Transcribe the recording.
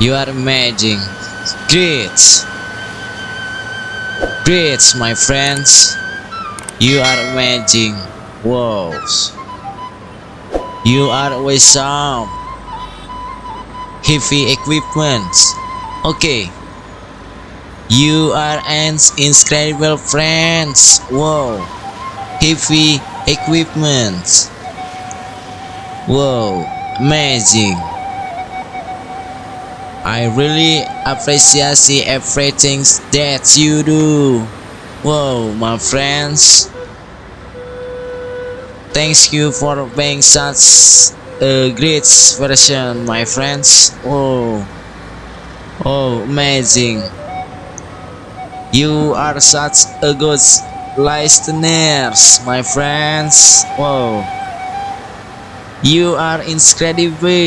You are amazing. Great. Great, my friends. You are amazing. Wow. You are awesome. Heavy equipment. Okay. You are an incredible friends. Wow. Heavy equipment. Wow. Amazing. I really appreciate everything that you do. Wow, my friends. Thank you for being such a great version, my friends. Oh, oh, amazing. You are such a good listeners, my friends. Wow, you are incredible.